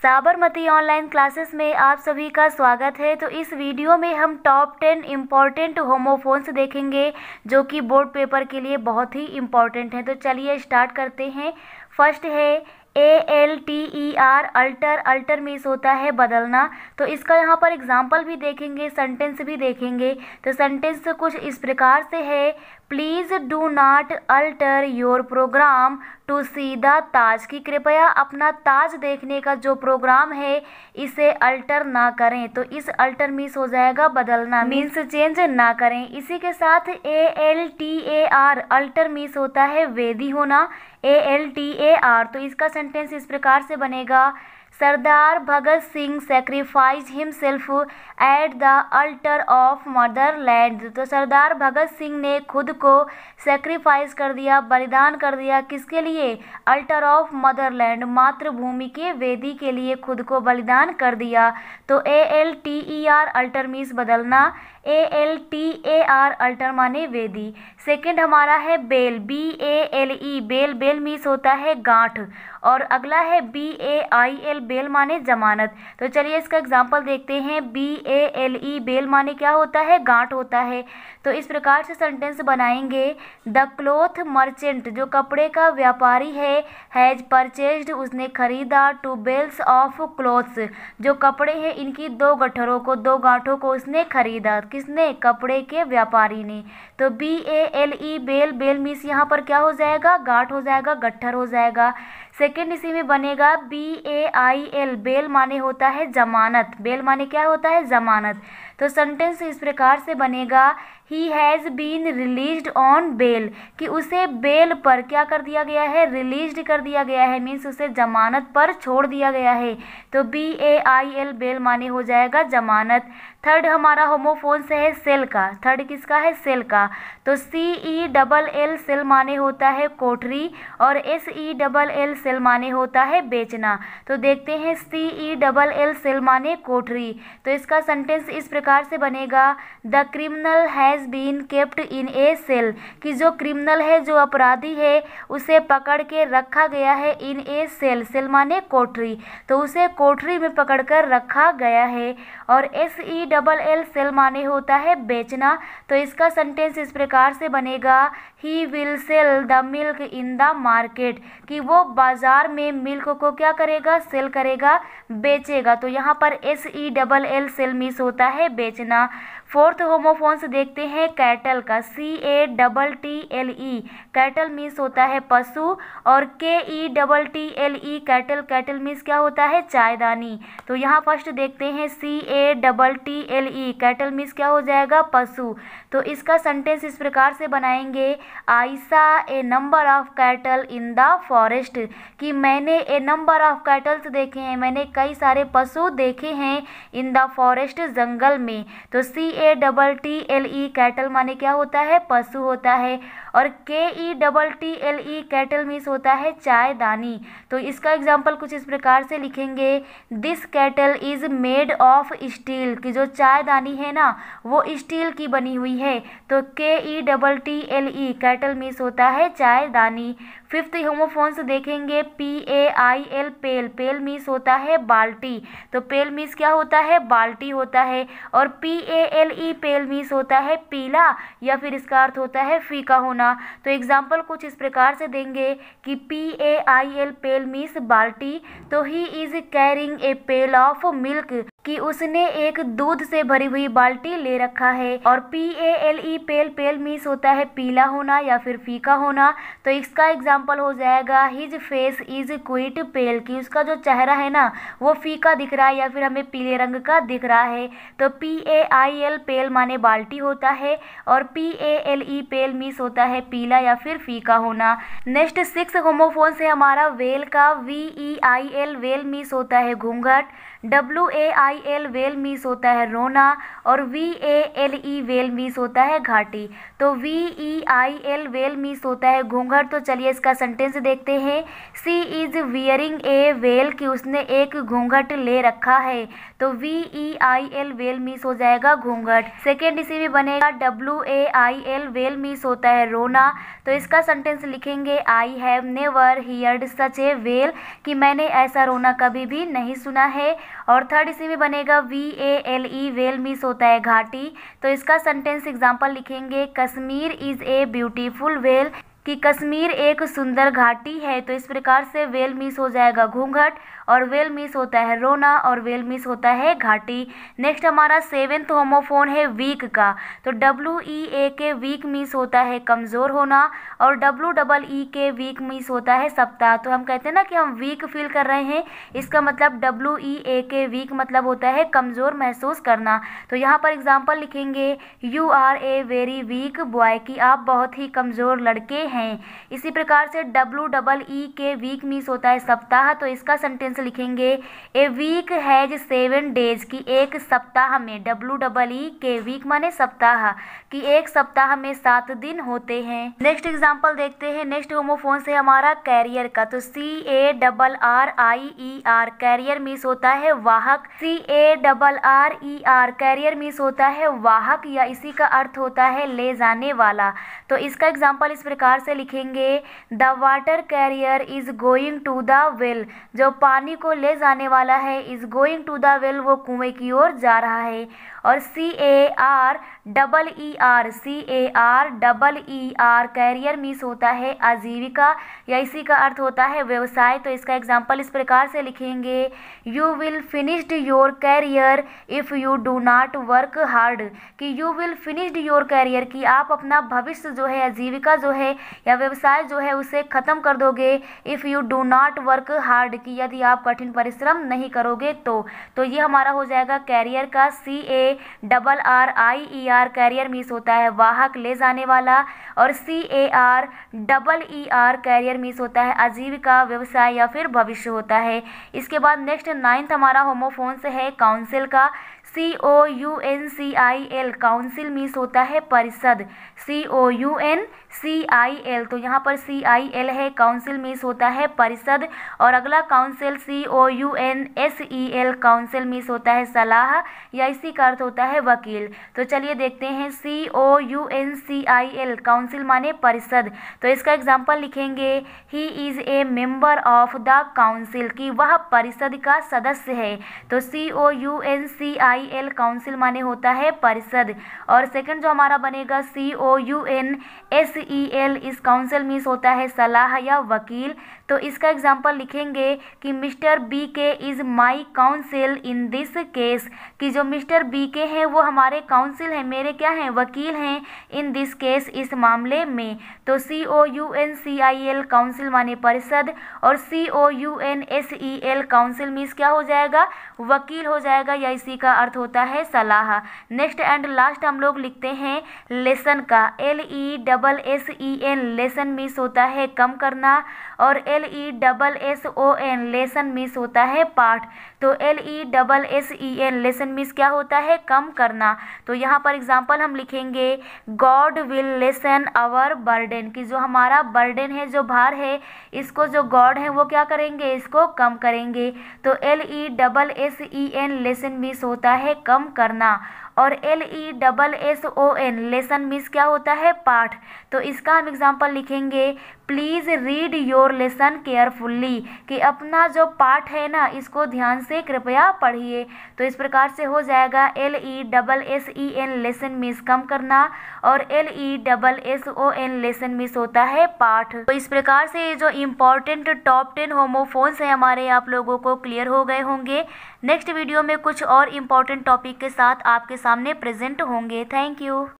Sabarmati online classes में आप सभी का स्वागत है। तो इस वीडियो में हम टॉप 10 इम्पॉर्टेंट होमोफोन्स देखेंगे जो कि बोर्ड पेपर के लिए बहुत ही इम्पॉर्टेंट हैं। तो चलिए स्टार्ट करते हैं। फर्स्ट है ALTER, अल्टर। अल्टर मीन्स होता है बदलना। तो इसका यहाँ पर एग्जाम्पल भी देखेंगे, सेंटेंस भी देखेंगे। तो सेंटेंस कुछ इस प्रकार से है, please do not alter your programme to see the Taj, कि कृपया अपना ताज देखने का जो प्रोग्राम है इसे अल्टर ना करें। तो इस अल्टर मीन्स हो जाएगा बदलना, मीन्स चेंज ना करें। इसी के साथ ALTAR, अल्टर मीन्स होता है वेदी होना, ALTAR। तो इसका सेंटेंस इस प्रकार से बनेगा, Sardar Bhagat Singh sacrifice himself at the altar of motherland. तो सरदार भगत सिंह ने खुद को सेक्रीफाइस कर दिया, बलिदान कर दिया, किसके लिए? अल्टर ऑफ मदरलैंड, मातृभूमि के वेदी के लिए खुद को बलिदान कर दिया। तो ALTER अल्टर मीन्स बदलना, ALTAR अल्टर माने वेदी। सेकंड हमारा है bale, BALE, bale. Bale means होता है गांठ। और अगला है BAIL, बेल माने जमानत। तो चलिए इसका एग्जाम्पल देखते हैं। BALE, बेल माने क्या होता है? गांठ होता है। तो इस प्रकार से सेंटेंस बनाएंगे, द क्लोथ मर्चेंट, जो कपड़े का व्यापारी है, हैज परचेज्ड, उसने खरीदा, टू बेल्स ऑफ क्लोथ्स, जो कपड़े हैं इनकी दो गठरों को, दो गांठों को उसने खरीदा। किसने? कपड़े के व्यापारी ने। तो BALE, बेल। बेल मीन्स यहाँ पर क्या हो जाएगा? गांठ हो जाएगा, गट्ठर हो जाएगा। सेकेंड इसी में बनेगा BAIL, बेल माने होता है जमानत। बेल माने क्या होता है? जमानत। तो सेंटेंस इस प्रकार से बनेगा, he has been released on bail, कि उसे बेल पर क्या कर दिया गया है? रिलीज्ड कर दिया गया है, मीन्स उसे जमानत पर छोड़ दिया गया है। तो BAIL, बेल माने हो जाएगा जमानत। थर्ड हमारा होमोफोन्स है सेल का। थर्ड किसका है? सेल का। तो CELL, सेल माने होता है कोठरी, और SELL, सेल माने होता है बेचना। तो देखते हैं, CELL, सेल माने कोठरी। तो इसका सेंटेंस इस प्रकार से बनेगा, the criminal has been kept in a cell, कि जो क्रिमिनल है, जो अपराधी है, उसे पकड़ के रखा गया है इन ए सेल। सेल माने कोठरी, तो उसे कोठरी में पकड़ कर रखा गया है। और SELL, सेल माने होता है बेचना। तो इसका सेंटेंस इस प्रकार से बनेगा, he will sell the milk in the market, कि वो बाजार में मिल्क को क्या करेगा? सेल करेगा, बेचेगा। तो यहाँ पर SELL, सेल मीन्स होता है बेचना। फोर्थ होमोफोन्स देखते हैं कैटल का, CATTLE, कैटल मीन्स होता है पशु, और KETTLE, कैटल। कैटल मीन्स क्या होता है? चायदानी। तो यहाँ फर्स्ट देखते हैं CATTLE, कैटल मीन्स क्या हो जाएगा? पशु। तो इसका सेंटेंस इस प्रकार से बनाएंगे, I saw a number of cattle in the forest, कि मैंने ए नंबर ऑफ कैटल्स देखे हैं, मैंने कई सारे पशु देखे हैं, इन द फॉरेस्ट, जंगल में। तो CATTLE, कैटल माने क्या होता है? पशु होता है। और KETTLE, कैटल मीन्स होता है चायदानी। तो इसका एग्जाम्पल कुछ इस प्रकार से लिखेंगे, this cattle is made of steel, कि जो चायदानी है ना वो स्टील की बनी हुई है। तो KETTLE, कैटल मीन्स होता है चायदानी। फिफ्थ होमोफोन्स देखेंगे, PAIL, पेल। पेल मीन्स होता है बाल्टी। तो पेल मीन्स क्या होता है? बाल्टी होता है। और PALE, पेल मीन्स होता है पीला, या फिर इसका अर्थ होता है फीका होना। तो एग्जाम्पल कुछ इस प्रकार से देंगे कि PAIL, पेल मीन्स बाल्टी। तो he is carrying a pail of milk, कि उसने एक दूध से भरी हुई बाल्टी ले रखा है। और PALE, पेल। पेल मीन्स होता है पीला होना या फिर फीका होना। तो इसका एग्जाम्पल हो जाएगा, हिज फेस इज क्विट पेल, कि उसका जो चेहरा है ना वो फीका दिख रहा है या फिर हमें पीले रंग का दिख रहा है। तो PAIL, पेल माने बाल्टी होता है, और PALE, पेल मीन्स होता है पीला या फिर फीका होना। नेक्स्ट सिक्स होमोफोन से हमारा वेल का, VEIL, वेल मीन्स होता है घूंघट, WAIL, VIL वेल मीन्स होता है रोना और VALE वेल मीन्स होता है घाटी। तो VEIL वेल मीन्स होता है घूंघट। तो चलिए इसका सेंटेंस देखते हैं। She is wearing A well, कि उसने एक घूंघट ले रखा है। तो VEIL वेल मीन्स हो जाएगा घूंघट। सेकेंड इसी में बनेगा WAIL वेल मीन्स होता है रोना। तो इसका सेंटेंस लिखेंगे I have never heard such A well, कि मैंने ऐसा रोना कभी भी नहीं सुना है। और थर्ड इसी में बनेगा VALE वेल मीन्स होता है घाटी। तो इसका सेंटेंस एग्जांपल लिखेंगे Kashmir is a beautiful well, कि कश्मीर एक सुंदर घाटी है। तो इस प्रकार से वेल मीन्स हो जाएगा घूंघट और वेल मीन्स होता है रोना और वेल मीन्स होता है घाटी। नेक्स्ट हमारा सेवेंथ होमोफोन है वीक का। तो WEA के वीक मीन्स होता है कमज़ोर होना और WEE के वीक मीन्स होता है सप्ताह। तो हम कहते हैं ना कि हम वीक फील कर रहे हैं, इसका मतलब WEA के वीक मतलब होता है कमज़ोर महसूस करना। तो यहाँ पर एग्जाम्पल लिखेंगे you are a very weak boy, कि आप बहुत ही कमज़ोर लड़के हैं। इसी प्रकार से WEE के वीक मीन्स होता है सप्ताह। तो इसका सेंटेंस लिखेंगे ए वीक हैज 7 डेज, की एक सप्ताह में, WEE के वीक माने सप्ताह, कि एक सप्ताह में 7 दिन होते हैं। नेक्स्ट एग्जांपल देखते हैं। नेक्स्ट होमोफोन से हमारा कैरियर का। तो CARRIER कैरियर मीन्स होता है वाहक। CARRER कैरियर मीन्स होता है वाहक या इसी का अर्थ होता है ले जाने वाला। तो इसका एग्जांपल इस प्रकार से लिखेंगे the water carrier is going to the well, जो पानी को ले जाने वाला है, is going to the well, वो कुएं की ओर जा रहा है। और CAREER कैरियर मीन्स होता है आजीविका या इसी का अर्थ होता है व्यवसाय। तो इसका एग्जांपल इस प्रकार से लिखेंगे you will finished your career if you do not work hard, कि you will finished your career, कि आप अपना भविष्य जो है आजीविका जो है या व्यवसाय जो है उसे ख़त्म कर दोगे if you do not work hard, कि यदि आप कठिन परिश्रम नहीं करोगे तो ये हमारा हो जाएगा कैरियर का। CARRIER कैरियर मीन्स होता है वाहक ले जाने वाला और CAREER कैरियर मीन्स होता है आजीविका व्यवसाय या फिर भविष्य होता है। इसके बाद नेक्स्ट 9th हमारा होमोफोन्स है काउंसिल का। COUNCIL काउंसिल मीन्स होता है परिषद। COUNCIL, तो यहाँ पर CIL है, काउंसिल मीन्स होता है परिषद। और अगला काउंसिल COUNSEL काउंसिल मीन्स होता है सलाह या इसी का अर्थ होता है वकील। तो चलिए देखते हैं COUNCIL काउंसिल माने परिषद। तो इसका एग्जाम्पल लिखेंगे he is a member of the council, कि वह परिषद का सदस्य है। तो COUNCIL काउंसिल माने होता है परिषद। और सेकंड जो हमारा बनेगा COUNSEL, इस काउंसिल मीन्स होता है सलाह या वकील। तो इसका एग्जाम्पल लिखेंगे कि mister BK is my council in this case, कि जो मिस्टर BK हैं वो हमारे काउंसिल हैं, मेरे क्या हैं वकील हैं, इन दिस केस इस मामले में। तो COUNCIL काउंसिल माने परिषद और COUNSEL काउंसिल मीन्स क्या हो जाएगा वकील हो जाएगा या इसी का अर्थ होता है सलाह। नेक्स्ट एंड लास्ट हम लोग लिखते हैं लेसन का। LESSEN लेसन मीन्स होता है कम करना और LESSON लेसन मीन्स होता है पाठ। तो LESSEN लेसन मीन्स क्या होता है कम करना। तो यहाँ पर एग्जाम्पल हम लिखेंगे God will lessen our burden, कि जो हमारा बर्डन है जो भार है इसको जो गॉड है वो क्या करेंगे इसको कम करेंगे। तो LESSEN लेसन मीन्स होता है कम करना और LESSON लेसन मीन्स क्या होता है पाठ। तो इसका हम एग्जाम्पल लिखेंगे please read your lesson carefully, कि अपना जो पाठ है ना इसको ध्यान से कृपया पढ़िए। तो इस प्रकार से हो जाएगा LESSEN लेसन मीन्स कम करना और LESSON लेसन मीन्स होता है पाठ। तो इस प्रकार से ये जो इम्पोर्टेंट टॉप 10 होमोफोन्स हैं हमारे आप लोगों को क्लियर हो गए होंगे। नेक्स्ट वीडियो में कुछ और इम्पोर्टेंट टॉपिक के साथ आपके सामने प्रेजेंट होंगे। Thank you.